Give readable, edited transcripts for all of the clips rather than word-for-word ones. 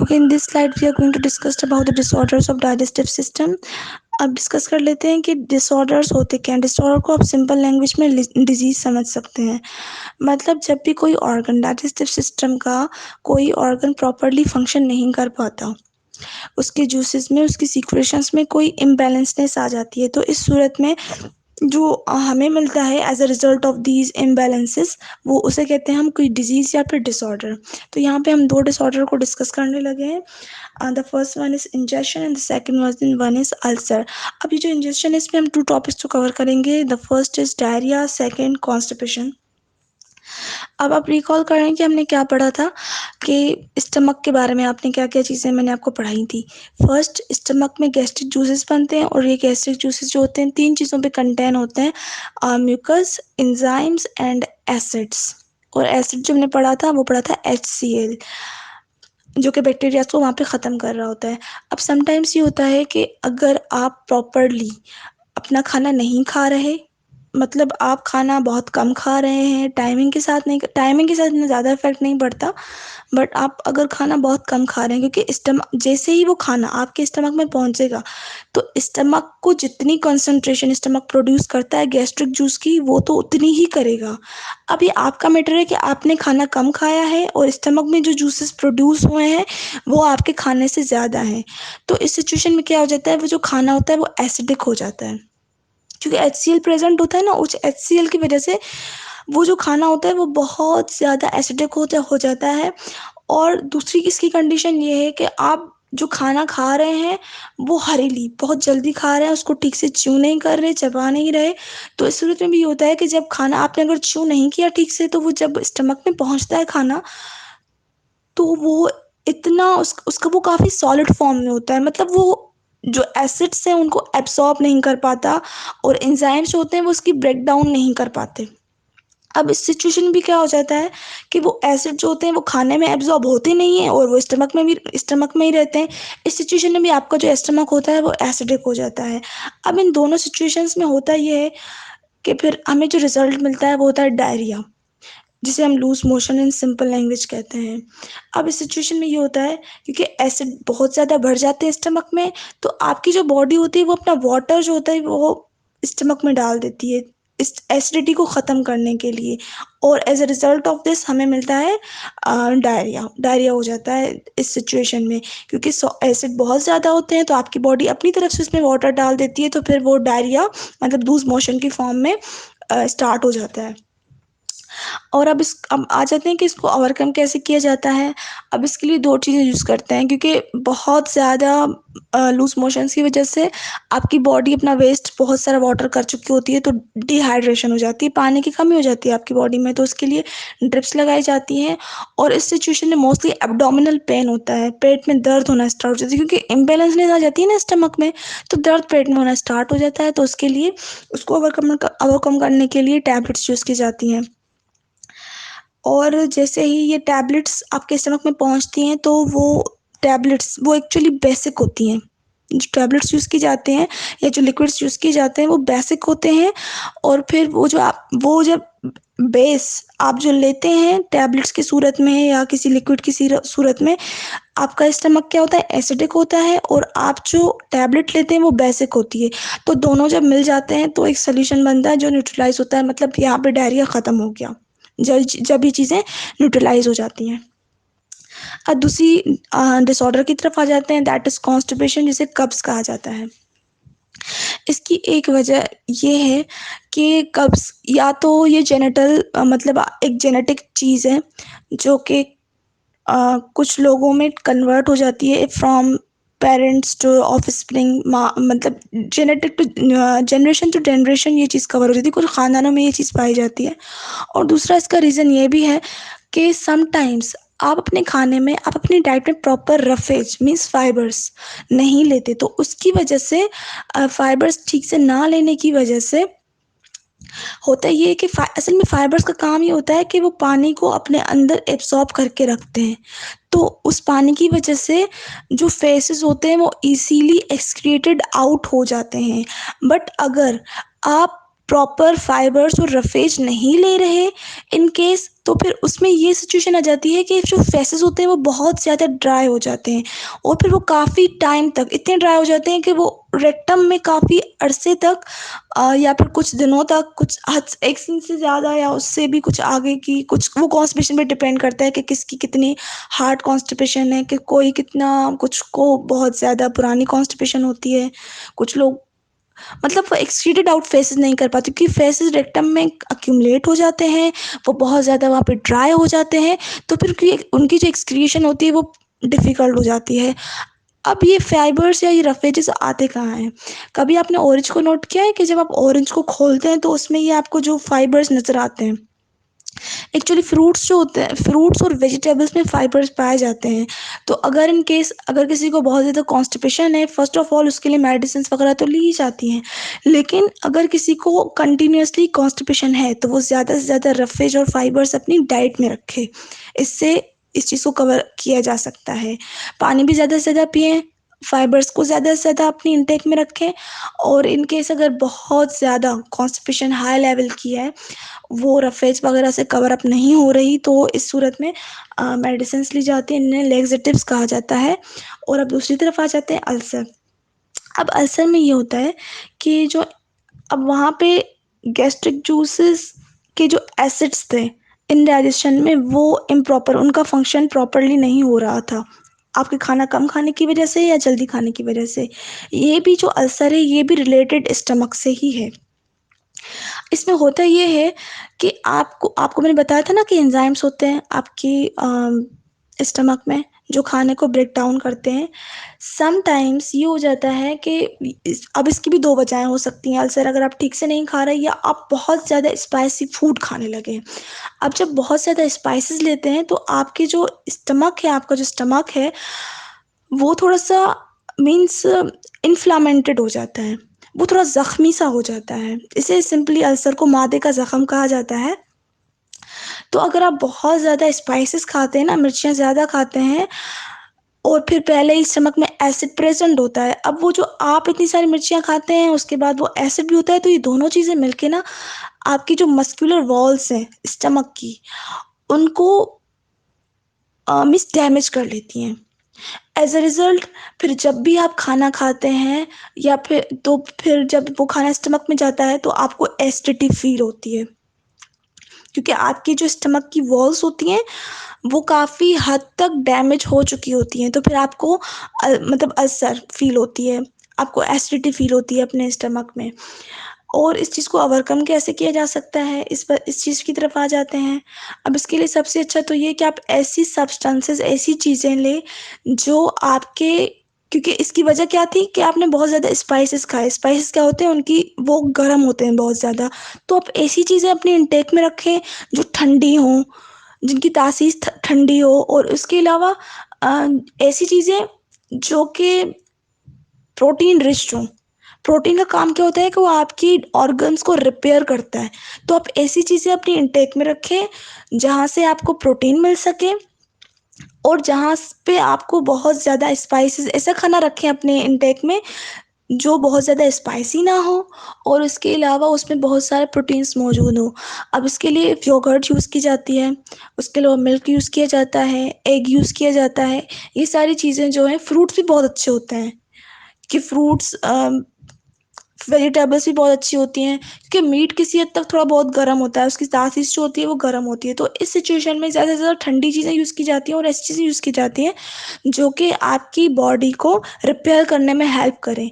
Okay, in this slide we are going to discuss about the disorders of digestive system. अब discuss कर लेते हैं कि disorders होते क्या हैं। डिसऑर्डर को आप सिंपल लैंग्वेज में डिजीज समझ सकते हैं। मतलब जब भी कोई ऑर्गन डाइजेस्टिव सिस्टम का कोई ऑर्गन प्रॉपरली फंक्शन नहीं कर पाता, उसके जूसेस में, उसकी सिक्रेशंस में कोई इम्बैलेंसनेस आ जाती है, तो इस सूरत में जो हमें मिलता है as a result of these imbalances, वो उसे कहते हैं हम कोई डिजीज या फिर डिसऑर्डर। तो यहाँ पे हम दो डिसऑर्डर को डिस्कस करने लगे हैं। The first one is injection and the second one is ulcer. अब ये जो इंजेक्शन है, इसमें हम टू टॉपिक्स को कवर करेंगे। The first is diarrhoea, second constipation. अब आप रिकॉल करें कि हमने क्या पढ़ा था कि स्टमक के बारे में आपने क्या क्या चीज़ें मैंने आपको पढ़ाई थी। फर्स्ट, स्टमक में गैस्ट्रिक जूसेस बनते हैं और ये गैस्ट्रिक जूसेस जो होते हैं तीन चीज़ों पे कंटेन होते हैं, म्यूकस, एंजाइम्स एंड एसिड्स। और एसिड जो हमने पढ़ा था वो पढ़ा था HCl, जो कि बैक्टीरिया को वहाँ पे ख़त्म कर रहा होता है। अब समटाइम्स ये होता है कि अगर आप प्रॉपरली अपना खाना नहीं खा रहे, मतलब आप खाना बहुत कम खा रहे हैं, टाइमिंग के साथ नहीं, टाइमिंग के साथ इतना ज़्यादा इफेक्ट नहीं पड़ता, बट आप अगर खाना बहुत कम खा रहे हैं, क्योंकि स्टमक जैसे ही वो खाना आपके स्टमक में पहुंचेगा, तो स्टमक को जितनी कंसंट्रेशन स्टमक प्रोड्यूस करता है गैस्ट्रिक जूस की, वो तो उतनी ही करेगा। अब ये आपका मैटर है कि आपने खाना कम खाया है और स्टमक में जो जूसेस प्रोड्यूस हुए हैं वो आपके खाने से ज़्यादा हैं। तो इस सिचुएशन में क्या हो जाता है, वो जो खाना होता है वो एसिडिक हो जाता है, क्योंकि HCl प्रेजेंट होता है ना, उस HCl की वजह से वो जो खाना होता है वो बहुत ज़्यादा एसिडिक हो जाता है। और दूसरी इसकी कंडीशन ये है कि आप जो खाना खा रहे हैं वो हरीली बहुत जल्दी खा रहे हैं, उसको ठीक से च्यू नहीं कर रहे, चबा नहीं रहे। तो इस सूरत में भी होता है कि जब खाना आपने अगर च्यू नहीं किया ठीक से, तो वो जब स्टमक में पहुंचता है खाना, तो वो इतना उसका वो काफ़ी सॉलिड फॉर्म में होता है, मतलब वो जो एसिड्स हैं उनको एब्सॉर्ब नहीं कर पाता, और एंजाइम्स होते हैं वो उसकी ब्रेक डाउन नहीं कर पाते। अब इस सिचुएशन में भी क्या हो जाता है कि वो एसिड जो होते हैं वो खाने में एब्जॉर्ब होते नहीं हैं और वो स्टमक में ही रहते हैं। इस सिचुएशन में भी आपका जो स्टमक होता है वो एसिडिक हो जाता है। अब इन दोनों सिचुएशंस में होता ये है कि फिर हमें जो रिजल्ट मिलता है वो होता है डायरिया, जिसे हम loose motion in simple language कहते हैं। अब इस सिचुएशन में ये होता है क्योंकि एसिड बहुत ज़्यादा बढ़ जाते हैं स्टमक में, तो आपकी जो बॉडी होती है वो अपना वाटर जो होता है वो स्टमक में डाल देती है इस एसिडिटी को ख़त्म करने के लिए, और as a result of this हमें मिलता है डायरिया। डायरिया हो जाता है इस सिचुएशन में, क्योंकि एसिड बहुत ज़्यादा होते हैं तो आपकी बॉडी अपनी तरफ से उसमें वाटर डाल देती है, तो फिर वो डायरिया मतलब लूज मोशन की फॉर्म में स्टार्ट हो जाता है। और अब आ जाते हैं कि इसको ओवरकम कैसे किया जाता है। अब इसके लिए दो चीज़ें यूज़ करते हैं, क्योंकि बहुत ज़्यादा लूज मोशंस की वजह से आपकी बॉडी अपना वेस्ट बहुत सारा वाटर कर चुकी होती है, तो डिहाइड्रेशन हो जाती है, पानी की कमी हो जाती है आपकी बॉडी में, तो उसके लिए ड्रिप्स लगाई जाती हैं। और इस सिचुएशन में मोस्टली एब्डोमिनल पेन होता है, पेट में दर्द होना स्टार्ट हो जाती है, क्योंकि इम्बेलेंसनेस आ जाती है ना स्टमक में, तो दर्द पेट में होना स्टार्ट हो जाता है। तो उसके लिए उसको ओवरकम करने के लिए टैबलेट्स यूज़ की जाती हैं। और जैसे ही ये टैबलेट्स आपके स्टमक में पहुंचती हैं, तो वो टैबलेट्स वो एक्चुअली बेसिक होती हैं। जो टैबलेट्स यूज़ की जाते हैं या जो लिक्विड्स यूज़ किए जाते हैं वो बेसिक होते हैं। और फिर वो जब बेस आप जो लेते हैं टैबलेट्स की सूरत में या किसी लिक्विड की सूरत में, आपका स्टमक क्या होता है, एसिडिक होता है, और आप जो टैबलेट लेते हैं वो बेसिक होती है। तो दोनों जब मिल जाते हैं तो एक सोल्यूशन बनता है जो न्यूट्रलाइज होता है, मतलब यहाँ पे डायरिया ख़त्म हो गया जब ये चीज़ें न्यूट्रलाइज हो जाती हैं। अब दूसरी डिसऑर्डर की तरफ आ जाते हैं, दैट इज कॉन्स्टिपेशन, जिसे कब्ज कहा जाता है। इसकी एक वजह ये है कि कब्ज या तो ये जेनेटल मतलब एक जेनेटिक चीज़ है जो कि कुछ लोगों में कन्वर्ट हो जाती है फ्रॉम पेरेंट्स टू ऑफस्प्रिंग, मतलब genetic to generation to generation ये चीज़ कवर हो जाती है, कुछ ख़ानदानों में ये चीज़ पाई जाती है। और दूसरा इसका रीज़न ये भी है कि समटाइम्स आप अपने खाने में, आप अपनी डाइट में प्रॉपर रफेज मीन्स फाइबर्स नहीं लेते, तो उसकी वजह से फाइबर्स ठीक से ना लेने की वजह से होता ये है कि असल में फाइबर्स का काम ये होता है कि वो पानी को अपने अंदर एब्सॉर्ब करके रखते हैं। तो उस पानी की वजह से जो फेसेस होते हैं वो इजीली एक्सक्रीटेड आउट हो जाते हैं। बट अगर आप प्रॉपर फाइबर्स और रफेज नहीं ले रहे इन केस, तो फिर उसमें ये सिचुएशन आ जाती है कि जो फेसेस होते हैं वो बहुत ज़्यादा ड्राई हो जाते हैं, और फिर वो काफ़ी टाइम तक इतने ड्राई हो जाते हैं कि वो रेक्टम में काफ़ी अरसे तक या फिर कुछ दिनों तक, कुछ हद एक दिन से ज़्यादा या उससे भी कुछ आगे की, कुछ वो कॉन्स्टिपेशन पे डिपेंड करता है कि किसकी कितनी हार्ड कॉन्स्टिपेशन है, कि कोई कितना, कुछ को बहुत ज़्यादा पुरानी कॉन्स्टिपेशन होती है, कुछ लोग मतलब वो एक्सक्रीटेड आउट फेसेस नहीं कर पाते क्योंकि फेसेस रेक्टम में अक्यूमुलेट हो जाते हैं, वो बहुत ज़्यादा वहाँ पे ड्राई हो जाते हैं, तो फिर उनकी जो एक्सक्रीशन होती है वो डिफ़िकल्ट हो जाती है। अब ये फाइबर्स या ये रफेजेस आते कहाँ हैं? कभी आपने ऑरेंज को नोट किया है कि जब आप ऑरेंज को खोलते हैं तो उसमें ये आपको जो फाइबर्स नज़र आते हैं, एक्चुअली फ्रूट्स जो होते हैं, फ्रूट्स और वेजिटेबल्स में फाइबर्स पाए जाते हैं। तो अगर इन केस अगर किसी को बहुत ज़्यादा कॉन्स्टिपेशन है, फर्स्ट ऑफ ऑल उसके लिए मेडिसिन वगैरह तो ली ही जाती हैं, लेकिन अगर किसी को कंटिन्यूअसली कॉन्स्टिपेशन है तो वो ज़्यादा से ज़्यादा रफेज और फाइबर्स अपनी डाइट में रखे, इससे इस चीज़ को कवर किया जा सकता है। पानी भी ज़्यादा से ज़्यादा पिएं, फाइबर्स को ज़्यादा से ज़्यादा अपनी इंटेक में रखें, और इन केस अगर बहुत ज़्यादा कॉन्स्टिपेशन हाई लेवल की है, वो रफेज वगैरह से कवर अप नहीं हो रही, तो इस सूरत में मेडिसिन ली जाती हैं, इन्हें लेग्जेटिव्स कहा जाता है। और अब दूसरी तरफ आ जाते हैं अल्सर। अब अल्सर में ये होता है कि जो अब वहाँ पे गैस्ट्रिक जूसेस के जो एसिड्स थे इंडाइजेशन में, वो इम्प्रॉपर, उनका फंक्शन प्रॉपरली नहीं हो रहा था, आपके खाना कम खाने की वजह से या जल्दी खाने की वजह से। ये भी जो अल्सर है ये भी रिलेटेड स्टमक से ही है। इसमें होता ये है कि आपको आपको मैंने बताया था ना कि एंजाइम्स होते हैं आपकी स्टमक में जो खाने को ब्रेक डाउन करते हैं। समटाइम्स ये हो जाता है कि अब इसकी भी दो वजहें हो सकती हैं, अल्सर अगर आप ठीक से नहीं खा रहे या आप बहुत ज़्यादा स्पाइसी फूड खाने लगे। अब जब बहुत ज़्यादा स्पाइसेस लेते हैं तो आपके जो स्टमक है, आपका जो स्टमक है वो थोड़ा-सा मीन्स इन्फ्लामेंटेड हो जाता है, वो थोड़ा ज़ख्मी सा हो जाता है। इसे सिंपली अल्सर को मादे का ज़ख्म कहा जाता है। तो अगर आप बहुत ज़्यादा स्पाइसेस खाते हैं ना, मिर्चियाँ ज़्यादा खाते हैं, और फिर पहले ही स्टमक में एसिड प्रेज़ेंट होता है। अब वो जो आप इतनी सारी मिर्चियाँ खाते हैं, उसके बाद वो एसिड भी होता है, तो ये दोनों चीज़ें मिलके ना आपकी जो मस्कुलर वॉल्स हैं स्टमक की, उनको मीन्स डैमेज कर लेती हैं। एज़ अ रिज़ल्ट फिर जब भी आप खाना खाते हैं या फिर जब वो खाना स्टमक में जाता है तो आपको एसिडिटी फ़ील होती है, क्योंकि आपकी जो स्टमक की वॉल्स होती हैं वो काफ़ी हद तक डैमेज हो चुकी होती हैं, तो फिर आपको मतलब अल्सर फ़ील होती है, आपको एसिडिटी फ़ील होती है अपने स्टमक में। और इस चीज़ को ओवरकम कैसे किया जा सकता है, इस चीज़ की तरफ आ जाते हैं। अब इसके लिए सबसे अच्छा तो ये है कि आप ऐसी सब्सटेंसेस, ऐसी चीज़ें लें जो आपके, क्योंकि इसकी वजह क्या थी कि आपने बहुत ज़्यादा स्पाइसेस खाए। स्पाइसेस क्या होते हैं, उनकी वो गर्म होते हैं बहुत ज़्यादा, तो आप ऐसी चीज़ें अपने इंटेक में रखें जो ठंडी हों, जिनकी तासीर ठंडी हो, और उसके अलावा अ, ऐसी चीज़ें जो कि प्रोटीन रिच हों। प्रोटीन का काम क्या होता है कि वो आपकी ऑर्गन्स को रिपेयर करता है, तो आप ऐसी चीज़ें अपनी इंटेक में रखें जहाँ से आपको प्रोटीन मिल सके, और जहाँ पे आपको बहुत ज़्यादा स्पाइसेस, ऐसा खाना रखें अपने इंटेक में जो बहुत ज़्यादा स्पाइसी ना हो, और उसके अलावा उसमें बहुत सारे प्रोटीन्स मौजूद हों। अब इसके लिए योगर्ट यूज़ की जाती है, उसके अलावा मिल्क यूज़ किया जाता है, एग यूज़ किया जाता है। ये सारी चीज़ें जो हैं, फ्रूट्स भी बहुत अच्छे होते हैं कि फ्रूट्स वेजिटेबल्स भी बहुत अच्छी होती हैं, क्योंकि मीट किसी हद तक थोड़ा बहुत गर्म होता है, उसकी तासीर जो होती है वो गर्म होती है। तो इस सिचुएशन में ज़्यादा से ज़्यादा ठंडी चीज़ें यूज़ की जाती हैं, और ऐसी चीज़ें यूज़ की जाती हैं जो कि आपकी बॉडी को रिपेयर करने में हेल्प करें।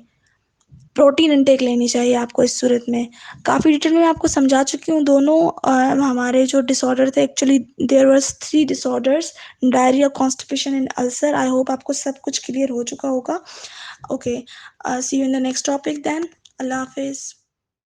प्रोटीन इनटेक लेनी चाहिए आपको इस सूरत में। काफ़ी डिटेल में मैं आपको समझा चुकी हूँ दोनों हमारे जो डिसऑर्डर थे। Actually there was 3 disorders, diarrhoea, constipation and ulcer. I hope आपको सब कुछ क्लियर हो चुका होगा। Okay, see you in the next topic then. अल्लाह हाफ़िज़।